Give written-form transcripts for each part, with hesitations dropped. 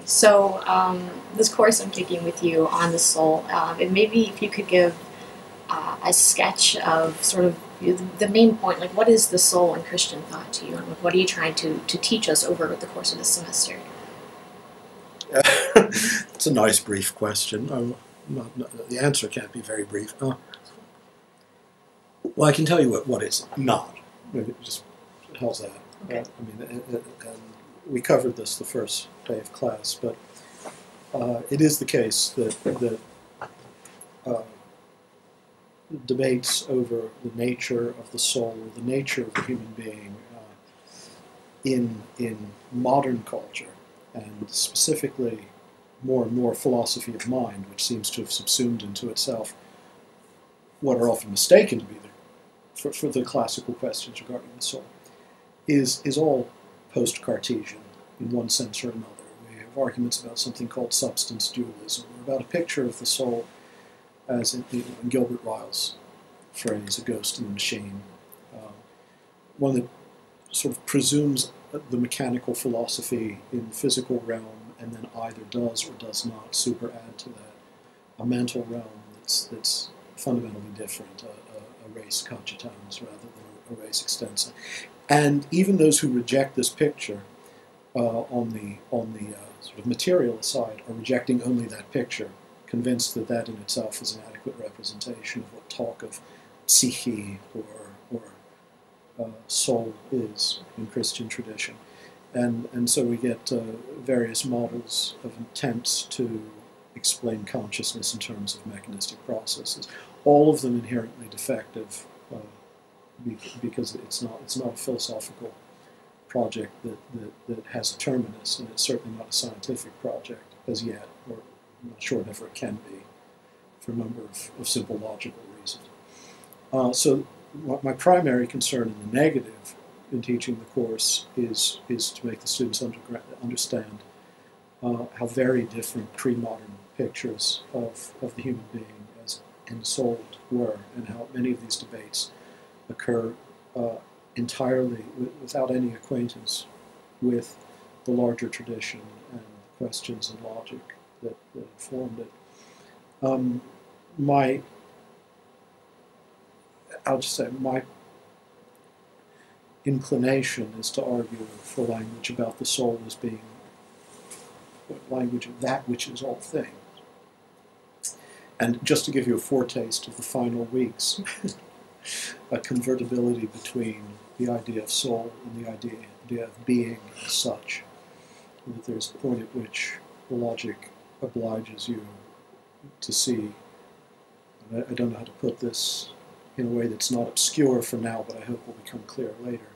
So this course I'm taking with you on the soul, and maybe if you could give a sketch of sort of the main point, like what is the soul in Christian thought to you, and what are you trying to teach us over the course of this semester? It's a nice brief question. The answer can't be very brief. Well, I can tell you what it's not. It just how's that? Okay. And we covered this the first day of class, but it is the case that debates over the nature of the soul, or the nature of the human being in modern culture, and specifically more and more philosophy of mind, which seems to have subsumed into itself what are often mistaken to be for the classical questions regarding the soul, is all post-Cartesian in one sense or another. We have arguments about something called substance dualism, or about a picture of the soul as in Gilbert Ryle's phrase, a ghost in the machine, one that sort of presumes the mechanical philosophy in the physical realm and then either does or does not superadd to that a mental realm that's fundamentally different, a res cogitans rather than a res extensa. And even those who reject this picture on the sort of material side are rejecting only that picture, convinced that that in itself is an adequate representation of what talk of psyche or soul is in Christian tradition. And so we get various models of attempts to explain consciousness in terms of mechanistic processes, all of them inherently defective because it's not a philosophical project that has a terminus, and it's certainly not a scientific project as yet, or I'm not sure it ever can be, for a number of simple logical reasons. So my primary concern in the negative in teaching the course is to make the students understand how very different pre-modern pictures of the human being as ensouled were, and how many of these debates occur entirely without any acquaintance with the larger tradition and questions and logic that formed it. I'll just say my inclination is to argue for language about the soul as being language of that which is all things. And just to give you a foretaste of the final weeks, a convertibility between the idea of soul and the idea of being as such. And that there's a point at which the logic obliges you to see, and I don't know how to put this in a way that's not obscure for now, but I hope will become clear later,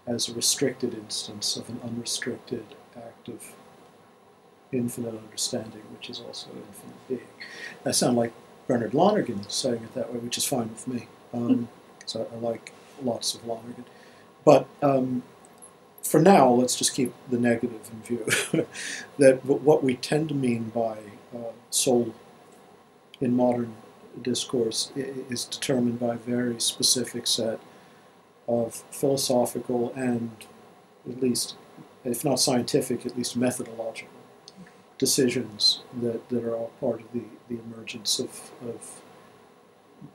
as a restricted instance of an unrestricted act of infinite understanding, which is also infinite being. I sound like Bernard Lonergan saying it that way, which is fine with me. So I like lots of Lonergan. But for now, let's just keep the negative in view. That what we tend to mean by soul in modern discourse is determined by a very specific set of philosophical and, at least, if not scientific, at least methodological decisions that are all part of the emergence of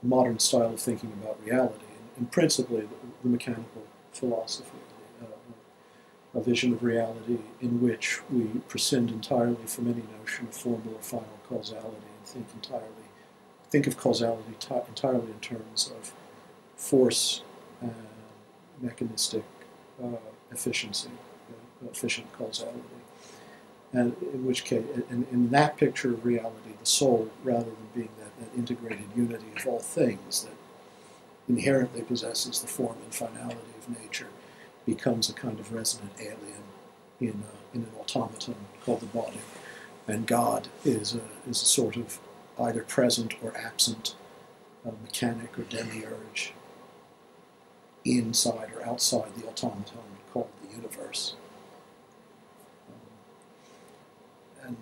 modern style of thinking about reality, and principally the mechanical philosophy, a vision of reality in which we prescind entirely from any notion of formal or final causality and think of causality entirely in terms of force and mechanistic efficiency, efficient causality. And in which case, in that picture of reality, the soul, rather than being that integrated unity of all things that inherently possesses the form and finality of nature, becomes a kind of resident alien in an automaton called the body. And God is a sort of either present or absent mechanic or demiurge inside or outside the automaton called the universe. And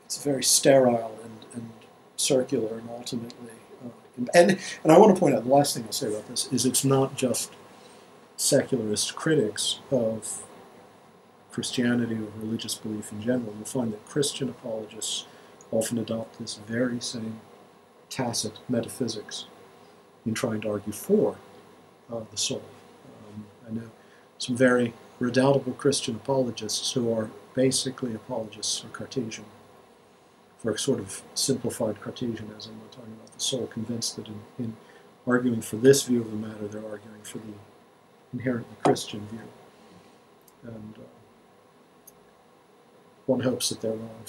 it's very sterile and circular, and ultimately, and I want to point out, the last thing I'll say about this is it's not just secularist critics of Christianity or religious belief in general, you'll find that Christian apologists often adopt this very same tacit metaphysics in trying to argue for the soul. I know some very redoubtable Christian apologists who are basically apologists for Cartesian, for a sort of simplified Cartesianism. We're talking about the soul, convinced that in arguing for this view of the matter, they're arguing for the inherently Christian view. And one hopes that they're wrong.